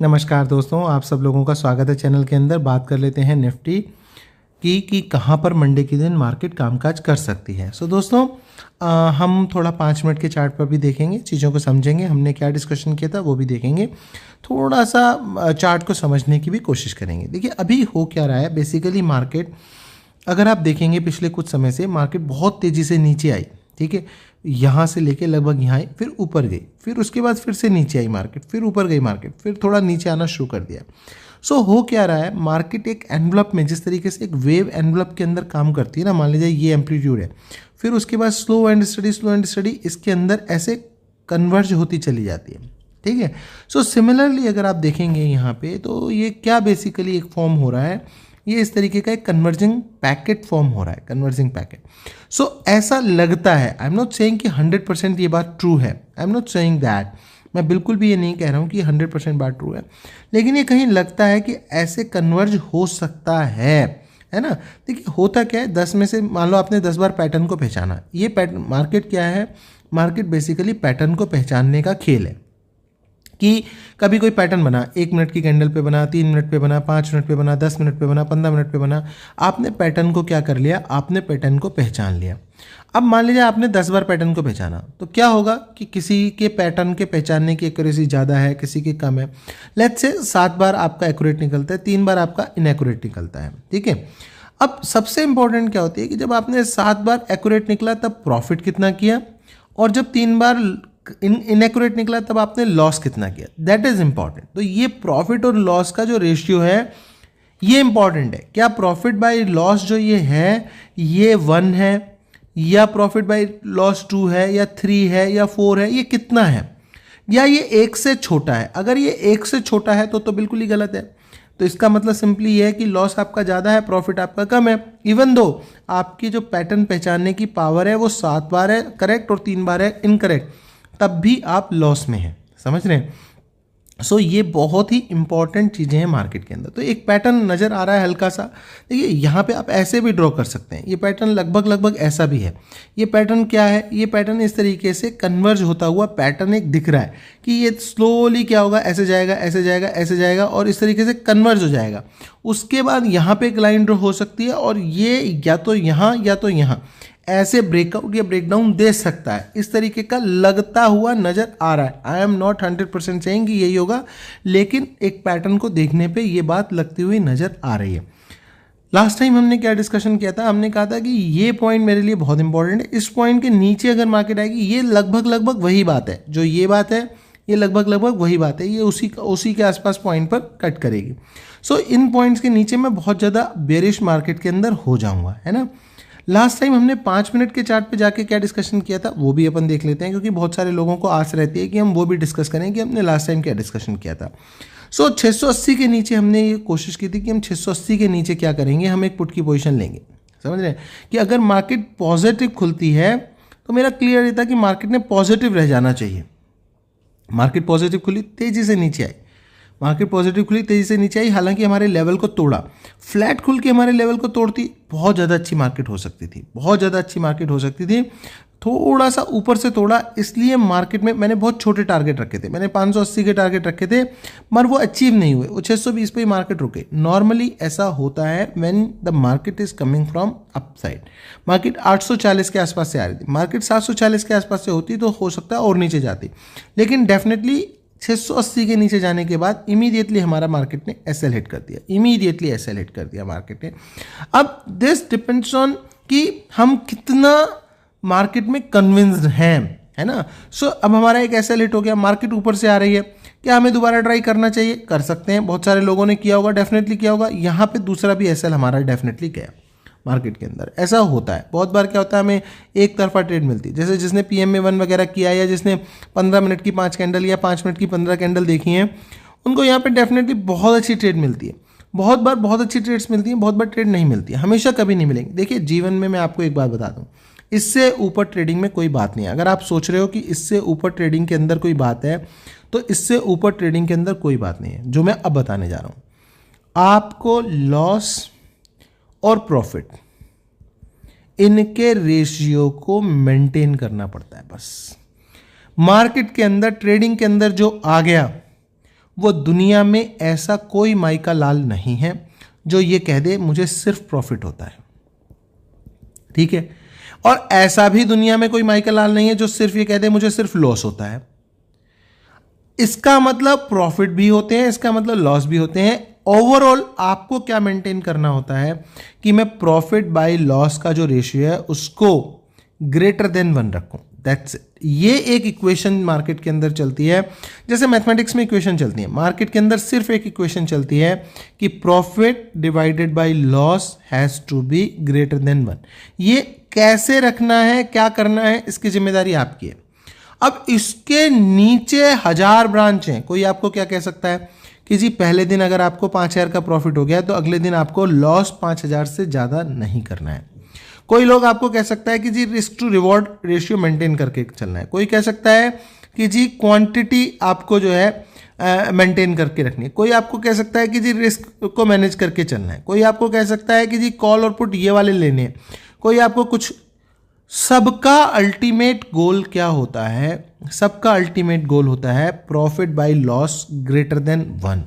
नमस्कार दोस्तों, आप सब लोगों का स्वागत है चैनल के अंदर। बात कर लेते हैं निफ्टी की कि कहाँ पर मंडे के दिन मार्केट कामकाज कर सकती है। दोस्तों हम थोड़ा 5 मिनट के चार्ट पर भी देखेंगे, चीज़ों को समझेंगे, हमने क्या डिस्कशन किया था वो भी देखेंगे, थोड़ा सा चार्ट को समझने की भी कोशिश करेंगे। देखिए अभी हो क्या रहा है, बेसिकली मार्केट अगर आप देखेंगे पिछले कुछ समय से मार्केट बहुत तेज़ी से नीचे आई, ठीक है, यहाँ से लेके लगभग यहाँ आई, फिर ऊपर गई, फिर उसके बाद फिर से नीचे आई मार्केट, फिर ऊपर गई मार्केट, फिर थोड़ा नीचे आना शुरू कर दिया। हो क्या रहा है, मार्केट एक एनवलप में, जिस तरीके से एक वेव एनवलप के अंदर काम करती है ना, मान लीजिए ये एम्पलीट्यूड है, फिर उसके बाद स्लो एंड स्टडी इसके अंदर ऐसे कन्वर्ज होती चली जाती है, ठीक है। सिमिलरली अगर आप देखेंगे यहाँ पे, तो ये क्या बेसिकली एक फॉर्म हो रहा है, ये इस तरीके का एक कन्वर्जिंग पैकेट फॉर्म हो रहा है, कन्वर्जिंग पैकेट। ऐसा लगता है, आई एम नॉट सेइंग कि 100% ये बात ट्रू है, I am not saying that, मैं बिल्कुल भी ये नहीं कह रहा हूँ कि 100% बात ट्रू है, लेकिन ये कहीं लगता है कि ऐसे कन्वर्ज हो सकता है ना। देखिए होता क्या है, 10 में से मान लो आपने 10 बार पैटर्न को पहचाना, ये पैटर्न मार्केट क्या है, मार्केट बेसिकली पैटर्न को पहचानने का खेल है कि कभी कोई पैटर्न बना, 1 मिनट की कैंडल पे बना, 3 मिनट पे बना, 5 मिनट पे बना, 10 मिनट पे बना, 15 मिनट पे बना, आपने पैटर्न को क्या कर लिया, आपने पैटर्न को पहचान लिया। अब मान लीजिए आपने 10 बार पैटर्न को पहचाना, तो क्या होगा कि किसी के पैटर्न के पहचानने की एक्यूरेसी ज़्यादा है, किसी की कम है। लेट्स से 7 बार आपका एक्यूरेट निकलता है, 3 बार आपका इनएक्यूरेट निकलता है, ठीक है। अब सबसे इंपॉर्टेंट क्या होती है कि जब आपने 7 बार एक्यूरेट निकला तब प्रॉफिट कितना किया, और जब 3 बार इनएक्यूरेट निकला तब आपने लॉस कितना किया, दैट इज इंपॉर्टेंट। तो ये प्रॉफिट और लॉस का जो रेशियो है ये इंपॉर्टेंट है। क्या प्रॉफिट बाय लॉस जो ये है, ये 1 है, या प्रॉफिट बाय लॉस 2 है, या 3 है, या 4 है, ये कितना है, या ये 1 से छोटा है। अगर ये 1 से छोटा है तो बिल्कुल ही गलत है। तो इसका मतलब सिंपली ये है कि लॉस आपका ज़्यादा है, प्रॉफिट आपका कम है, इवन दो आपकी जो पैटर्न पहचानने की पावर है वो 7 बार है करेक्ट और 3 बार है इनकरेक्ट, तब भी आप लॉस में हैं, समझ रहे हैं। ये बहुत ही इंपॉर्टेंट चीज़ें हैं मार्केट के अंदर। तो एक पैटर्न नज़र आ रहा है हल्का सा, देखिए यहाँ पे आप ऐसे भी ड्रॉ कर सकते हैं, ये पैटर्न लगभग ऐसा भी है। ये पैटर्न क्या है, ये पैटर्न इस तरीके से कन्वर्ज होता हुआ पैटर्न एक दिख रहा है कि ये स्लोली क्या होगा, ऐसे जाएगा, ऐसे जाएगा, ऐसे जाएगा, और इस तरीके से कन्वर्ज हो जाएगा। उसके बाद यहाँ पे एक लाइन ड्रॉ हो सकती है, और ये या तो यहाँ या तो यहाँ ऐसे ब्रेकआउट या ब्रेकडाउन दे सकता है, इस तरीके का लगता हुआ नजर आ रहा है। आई एम नॉट 100% सेइंग कि यही होगा, लेकिन एक पैटर्न को देखने पे ये बात लगती हुई नजर आ रही है। लास्ट टाइम हमने क्या डिस्कशन किया था, हमने कहा था कि ये पॉइंट मेरे लिए बहुत इंपॉर्टेंट है, इस पॉइंट के नीचे अगर मार्केट आएगी, ये लगभग वही बात है, जो ये बात है ये लगभग वही बात है, ये उसी के आसपास पॉइंट पर कट करेगी। इन पॉइंट्स के नीचे मैं बहुत ज़्यादा बेरिश मार्केट के अंदर हो जाऊंगा, है ना। लास्ट टाइम हमने 5 मिनट के चार्ट पे जाके क्या डिस्कशन किया था वो भी अपन देख लेते हैं, क्योंकि बहुत सारे लोगों को आस रहती है कि हम वो भी डिस्कस करें कि हमने लास्ट टाइम क्या डिस्कशन किया था। 680 के नीचे हमने ये कोशिश की थी कि हम 680 के नीचे क्या करेंगे, हम एक पुट की पोजीशन लेंगे। समझ रहे हैं कि अगर मार्केट पॉजिटिव खुलती है तो मेरा क्लियर ये था कि मार्केट ने पॉजिटिव रह जाना चाहिए। मार्केट पॉजिटिव खुली, तेजी से नीचे आई, मार्केट पॉजिटिव खुली, तेजी से नीचे आई, हालांकि हमारे लेवल को तोड़ा, फ्लैट खुल के हमारे लेवल को तोड़ती, बहुत ज़्यादा अच्छी मार्केट हो सकती थी, बहुत ज़्यादा अच्छी मार्केट हो सकती थी। थोड़ा सा ऊपर से तोड़ा, इसलिए मार्केट में मैंने बहुत छोटे टारगेट रखे थे, मैंने 580 के टारगेट रखे थे, मगर वो अचीव नहीं हुए, वो 620 पे ही मार्केट रुके। नॉर्मली ऐसा होता है when the market is coming from upside. Market 840 के आसपास से आ रही थी, मार्केट 740 के आसपास से होती तो हो सकता है और नीचे जाती, लेकिन डेफिनेटली 680 के नीचे जाने के बाद इमीडिएटली हमारा मार्केट ने एसएल हिट कर दिया, इमीडिएटली एसएल हिट कर दिया मार्केट ने। अब दिस डिपेंड्स ऑन कि हम कितना मार्केट में कन्विंस्ड हैं, है ना। अब हमारा एक एसएल हिट हो गया, मार्केट ऊपर से आ रही है, क्या हमें दोबारा ट्राई करना चाहिए, कर सकते हैं, बहुत सारे लोगों ने किया होगा, डेफिनेटली किया होगा। यहाँ पे दूसरा भी एसएल हमारा डेफिनेटली गया मार्केट के अंदर। ऐसा होता है, बहुत बार क्या होता है, हमें एक तरफा ट्रेड मिलती है, जैसे जिसने PMA1 वगैरह किया, या जिसने 15 मिनट की 5 कैंडल या 5 मिनट की 15 कैंडल देखी हैं, उनको यहाँ पे डेफिनेटली बहुत अच्छी ट्रेड मिलती है। बहुत बार बहुत अच्छी ट्रेड्स मिलती हैं, बहुत बार ट्रेड नहीं मिलती है, हमेशा कभी नहीं मिलेंगी। देखिए जीवन में मैं आपको एक बात बता दूँ, इससे ऊपर ट्रेडिंग में कोई बात नहीं है। अगर आप सोच रहे हो कि इससे ऊपर ट्रेडिंग के अंदर कोई बात है, तो इससे ऊपर ट्रेडिंग के अंदर कोई बात नहीं है। जो मैं अब बताने जा रहा हूँ, आपको लॉस और प्रॉफिट, इनके रेशियो को मेंटेन करना पड़ता है बस। मार्केट के अंदर, ट्रेडिंग के अंदर जो आ गया वो दुनिया में ऐसा कोई माइका लाल नहीं है जो ये कह दे मुझे सिर्फ प्रॉफिट होता है, ठीक है। और ऐसा भी दुनिया में कोई माइका लाल नहीं है जो सिर्फ ये कह दे मुझे सिर्फ लॉस होता है। इसका मतलब प्रॉफिट भी होते हैं, इसका मतलब लॉस भी होते हैं। ओवरऑल आपको क्या मेंटेन करना होता है कि मैं प्रॉफिट बाय लॉस का जो रेशियो है उसको ग्रेटर देन 1 रखूं। That's it. ये एक इक्वेशन मार्केट के अंदर चलती है, जैसे मैथमेटिक्स में इक्वेशन चलती है, मार्केट के अंदर सिर्फ एक इक्वेशन चलती है कि profit divided by loss has to be greater than 1। ये कैसे रखना है, क्या करना है, इसकी जिम्मेदारी आपकी है। अब इसके नीचे 1000 ब्रांच हैं। कोई आपको क्या कह सकता है कि जी पहले दिन अगर आपको 5000 का प्रॉफिट हो गया तो अगले दिन आपको लॉस 5000 से ज़्यादा नहीं करना है। कोई लोग आपको कह सकता है कि जी risk to reward ratio maintain करके चलना है। कोई कह सकता है कि जी क्वांटिटी आपको जो है मेंटेन करके रखनी है। कोई आपको कह सकता है कि जी रिस्क को मैनेज करके चलना है। कोई आपको कह सकता है कि जी कॉल और पुट ये वाले लेने हैं। कोई आपको कुछ, सबका अल्टीमेट गोल क्या होता है? सबका अल्टीमेट गोल होता है profit by loss greater than 1।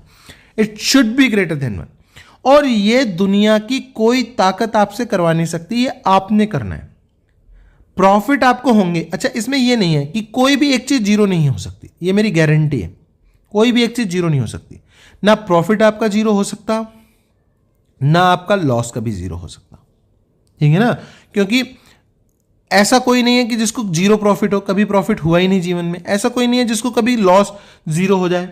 It should be greater than 1। और ये दुनिया की कोई ताकत आपसे करवा नहीं सकती, ये आपने करना है। प्रॉफिट आपको होंगे। अच्छा, इसमें ये नहीं है कि कोई भी एक चीज जीरो नहीं हो सकती, ये मेरी गारंटी है। कोई भी एक चीज जीरो नहीं हो सकती। ना प्रॉफिट आपका जीरो हो सकता, ना आपका लॉस कभी जीरो हो सकता, ठीक है ना। क्योंकि ऐसा कोई नहीं है कि जिसको जीरो प्रॉफिट हो, कभी प्रॉफिट हुआ ही नहीं जीवन में। ऐसा कोई नहीं है जिसको कभी लॉस जीरो हो जाए।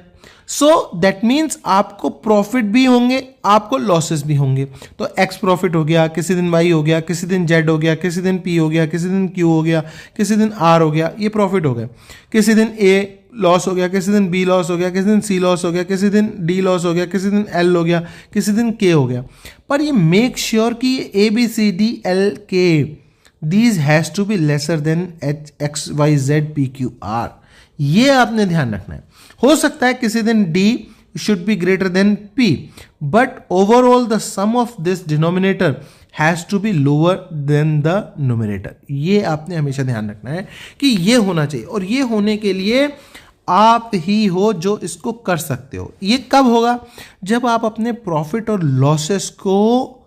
सो दैट मीन्स आपको प्रॉफिट भी होंगे, आपको लॉसेस भी होंगे। तो एक्स प्रॉफिट हो गया, किसी दिन वाई हो गया, किसी दिन जेड हो गया, किसी दिन पी हो गया, किसी दिन क्यू हो गया, किसी दिन आर हो गया, ये प्रॉफिट हो गए। किसी दिन ए लॉस हो गया, किसी दिन बी लॉस हो गया, किसी दिन सी लॉस हो गया, किसी दिन डी लॉस हो गया, किसी दिन एल हो गया, किसी दिन के हो गया। पर ये मेक श्योर कि A B C D L K these has to be lesser than H X Y Z P Q R, ये आपने ध्यान रखना है। हो सकता है किसी दिन D should be greater than P, but overall the sum of this denominator has to be lower than the numerator। ये आपने हमेशा ध्यान रखना है कि ये होना चाहिए, और ये होने के लिए आप ही हो जो इसको कर सकते हो। ये कब होगा? जब आप अपने प्रॉफिट और लॉसेस को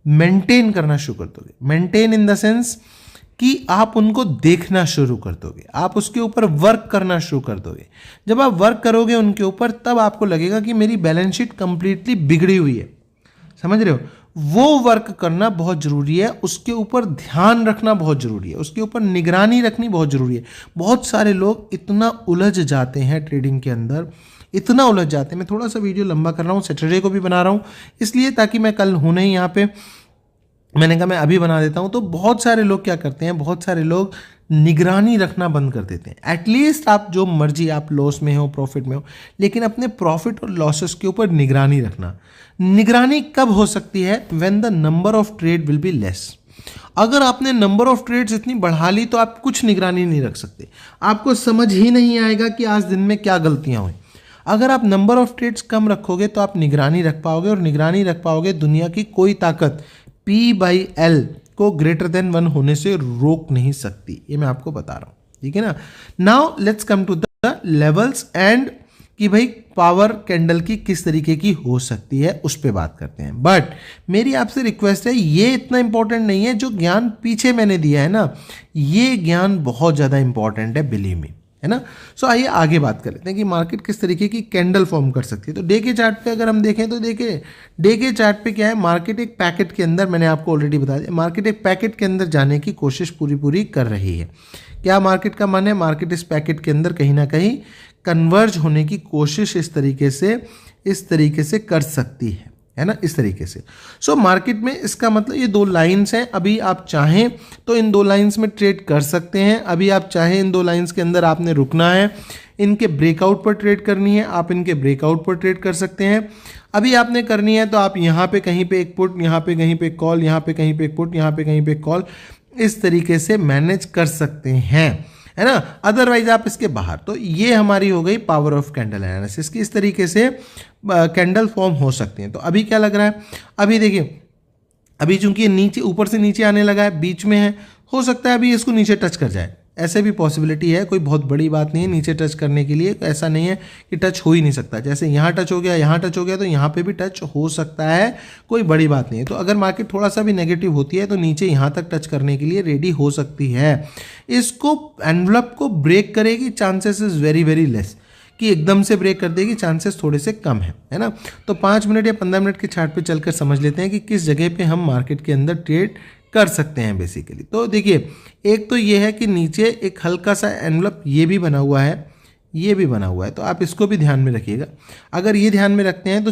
मेंटेन करना शुरू कर दोगे। मेंटेन इन द सेंस कि आप उनको देखना शुरू कर दोगे, आप उसके ऊपर वर्क करना शुरू कर दोगे। जब आप वर्क करोगे उनके ऊपर, तब आपको लगेगा कि मेरी बैलेंस शीट कंप्लीटली बिगड़ी हुई है। समझ रहे हो? वो वर्क करना बहुत जरूरी है, उसके ऊपर ध्यान रखना बहुत जरूरी है, उसके ऊपर निगरानी रखनी बहुत जरूरी है। बहुत सारे लोग इतना उलझ जाते हैं ट्रेडिंग के अंदर, इतना उलझ जाते हैं। मैं थोड़ा सा वीडियो लंबा कर रहा हूँ, सैटरडे को भी बना रहा हूँ इसलिए ताकि मैं कल हूँ नहीं यहाँ पे, मैंने कहा मैं अभी बना देता हूं। तो बहुत सारे लोग क्या करते हैं, बहुत सारे लोग निगरानी रखना बंद कर देते हैं। एटलीस्ट आप जो मर्जी, आप लॉस में हो प्रॉफिट में हो, लेकिन अपने प्रॉफिट और लॉसेस के ऊपर निगरानी रखना। निगरानी कब हो सकती है? When the number of trade will be less. अगर आपने नंबर ऑफ ट्रेड्स इतनी बढ़ा ली तो आप कुछ निगरानी नहीं रख सकते, आपको समझ ही नहीं आएगा कि आज दिन में क्या गलतियां हुई। अगर आप नंबर ऑफ ट्रेड्स कम रखोगे तो आप निगरानी रख पाओगे, और निगरानी रख पाओगे दुनिया की कोई ताकत P/L को ग्रेटर देन 1 होने से रोक नहीं सकती। ये मैं आपको बता रहा हूं, ठीक है ना। Now let's come to the levels and कि भाई पावर कैंडल की किस तरीके की हो सकती है, उस पर बात करते हैं। बट मेरी आपसे रिक्वेस्ट है, ये इतना इंपॉर्टेंट नहीं है जो ज्ञान पीछे मैंने दिया है ना, ये ज्ञान बहुत ज़्यादा इंपॉर्टेंट है, बिलीव मी, है ना। सो आइए आगे बात कर लेते हैं कि मार्केट किस तरीके की कैंडल फॉर्म कर सकती है। तो डे के चार्ट पे अगर हम देखें तो देखिए, डे के चार्ट पे क्या है, मार्केट एक पैकेट के अंदर, मैंने आपको ऑलरेडी बता दिया, मार्केट एक पैकेट के अंदर जाने की कोशिश पूरी कर रही है। क्या मार्केट का मन है? मार्केट इस पैकेट के अंदर कहीं ना कहीं कन्वर्ज होने की कोशिश इस तरीके से कर सकती है ना, इस तरीके से। सो मार्केट में इसका मतलब ये 2 लाइंस हैं। अभी आप चाहें तो इन 2 लाइंस में ट्रेड कर सकते हैं, अभी आप चाहें इन 2 लाइंस के अंदर आपने रुकना है, इनके ब्रेकआउट पर ट्रेड करनी है, आप इनके ब्रेकआउट पर ट्रेड कर सकते हैं। अभी आपने करनी है तो आप यहाँ पे कहीं पे एक पुट, यहाँ पे कहीं पे एक कॉल, यहाँ पे कहीं पे एक पुट, यहाँ पे कहीं पे एक कॉल, इस तरीके से मैनेज कर सकते हैं, है ना। अदरवाइज आप इसके बाहर। तो ये हमारी हो गई पावर ऑफ कैंडल एनालिसिस की, इस तरीके से कैंडल फॉर्म हो सकती हैं। तो अभी क्या लग रहा है, अभी देखिए, अभी चूंकि ये नीचे, ऊपर से नीचे आने लगा है, बीच में है, हो सकता है अभी इसको नीचे टच कर जाए, ऐसे भी पॉसिबिलिटी है, कोई बहुत बड़ी बात नहीं है नीचे टच करने के लिए, ऐसा नहीं है कि टच हो ही नहीं सकता। जैसे यहाँ टच हो गया, यहाँ टच हो गया, तो यहाँ पे भी टच हो सकता है, कोई बड़ी बात नहीं है। तो अगर मार्केट थोड़ा सा भी नेगेटिव होती है तो नीचे यहाँ तक टच करने के लिए रेडी हो सकती है। इसको एनवलप को ब्रेक करेगी, chances is very very less कि एकदम से ब्रेक कर देगी, चांसेस थोड़े से कम है ना। तो 5 मिनट या 15 मिनट के चार्ट पे चलकर समझ लेते हैं कि किस जगह पे हम मार्केट के अंदर ट्रेड कर सकते हैं बेसिकली। तो देखिए, एक तो ये है कि नीचे एक हल्का सा एनवलप ये भी बना हुआ है, ये भी बना हुआ है, तो आप इसको भी ध्यान में रखिएगा। अगर ये ध्यान में रखते हैं तो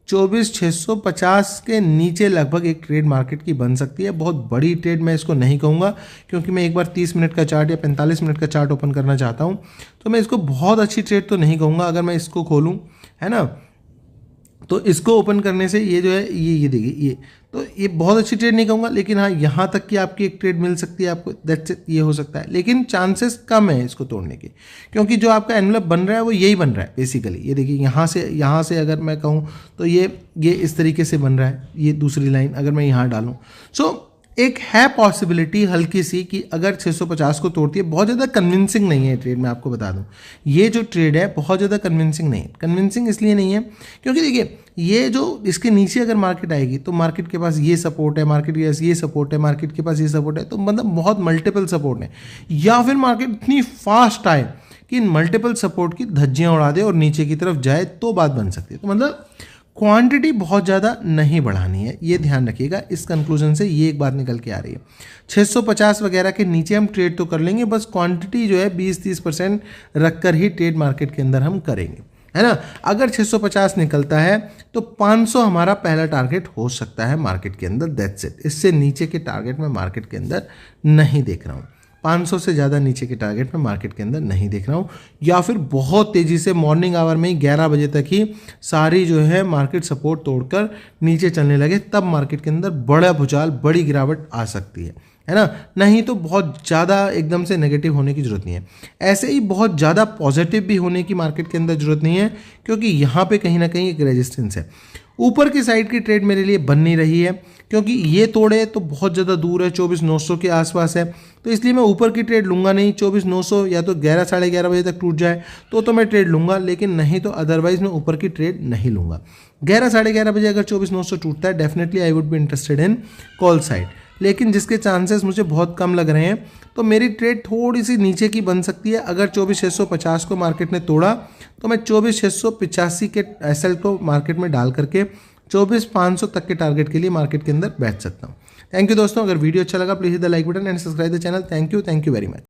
24,650 के नीचे लगभग एक ट्रेड मार्केट की बन सकती है। बहुत बड़ी ट्रेड मैं इसको नहीं कहूँगा, क्योंकि मैं एक बार 30 मिनट का चार्ट या 45 मिनट का चार्ट ओपन करना चाहता हूँ, तो मैं इसको बहुत अच्छी ट्रेड तो नहीं कहूँगा। अगर मैं इसको खोलूँ, है ना, तो इसको ओपन करने से ये जो है ये देखिए, तो ये बहुत अच्छी ट्रेड नहीं कहूँगा, लेकिन हाँ यहाँ तक कि आपकी एक ट्रेड मिल सकती है आपको, दैट्स इट, ये हो सकता है, लेकिन चांसेस कम है इसको तोड़ने के, क्योंकि जो आपका एनवलप बन रहा है वो यही बन रहा है बेसिकली। ये देखिए, यहाँ से अगर मैं कहूँ तो ये इस तरीके से बन रहा है, ये दूसरी लाइन अगर मैं यहाँ डालूँ, सो एक है पॉसिबिलिटी हल्की सी कि अगर 650 को तोड़ती है। बहुत ज़्यादा कन्विंसिंग नहीं है ट्रेड, मैं आपको बता दूं, ये जो ट्रेड है बहुत ज़्यादा कन्विंसिंग नहीं है। कन्विंसिंग इसलिए नहीं है क्योंकि देखिए, ये जो इसके नीचे अगर मार्केट आएगी तो मार्केट के पास ये सपोर्ट है, मार्केट के पास ये सपोर्ट है, मार्केट के पास ये सपोर्ट है, तो मतलब बहुत मल्टीपल सपोर्ट है। या फिर मार्केट इतनी फास्ट आए कि इन मल्टीपल सपोर्ट की धज्जियाँ उड़ा दे और नीचे की तरफ जाए, तो बात बन सकती है। तो मतलब क्वांटिटी बहुत ज़्यादा नहीं बढ़ानी है, ये ध्यान रखिएगा। इस कंक्लूजन से ये एक बात निकल के आ रही है, 650 वगैरह के नीचे हम ट्रेड तो कर लेंगे, बस क्वांटिटी जो है 20-30% रखकर ही ट्रेड मार्केट के अंदर हम करेंगे, है ना। अगर 650 निकलता है तो 500 हमारा पहला टारगेट हो सकता है मार्केट के अंदर, दैट्स इट। इससे नीचे के टारगेट में मार्केट के अंदर नहीं देख रहा हूँ, 500 से ज़्यादा नीचे के टारगेट में मार्केट के अंदर नहीं देख रहा हूँ। या फिर बहुत तेज़ी से मॉर्निंग आवर में ही 11 बजे तक ही सारी जो है मार्केट सपोर्ट तोड़कर नीचे चलने लगे, तब मार्केट के अंदर बड़ा भूचाल, बड़ी गिरावट आ सकती है ना। नहीं तो बहुत ज़्यादा एकदम से नेगेटिव होने की ज़रूरत नहीं है। ऐसे ही बहुत ज़्यादा पॉजिटिव भी होने की मार्केट के अंदर ज़रूरत नहीं है, क्योंकि यहाँ पे कहीं ना कहीं एक रेजिस्टेंस है। ऊपर की साइड की ट्रेड मेरे लिए बन नहीं रही है, क्योंकि ये तोड़े तो बहुत ज़्यादा दूर है, 24,900 के आसपास है, तो इसलिए मैं ऊपर की ट्रेड लूँगा नहीं। 24,900 या तो 11 साढ़े 11 बजे तक टूट जाए तो मैं ट्रेड लूँगा, लेकिन नहीं तो अदरवाइज मैं ऊपर की ट्रेड नहीं लूँगा। 11 साढ़े 11 बजे अगर 24,900 टूटता है, definitely I would be interested in call side, लेकिन जिसके चांसेस मुझे बहुत कम लग रहे हैं, तो मेरी ट्रेड थोड़ी सी नीचे की बन सकती है। अगर 24,650 को मार्केट ने तोड़ा तो मैं 24,685 के एसएल को मार्केट में डाल करके 24,500 तक के टारगेट के लिए मार्केट के अंदर बैठ सकता हूँ। थैंक यू दोस्तों, अगर वीडियो अच्छा लगा please hit the like button and subscribe the channel. Thank you very much.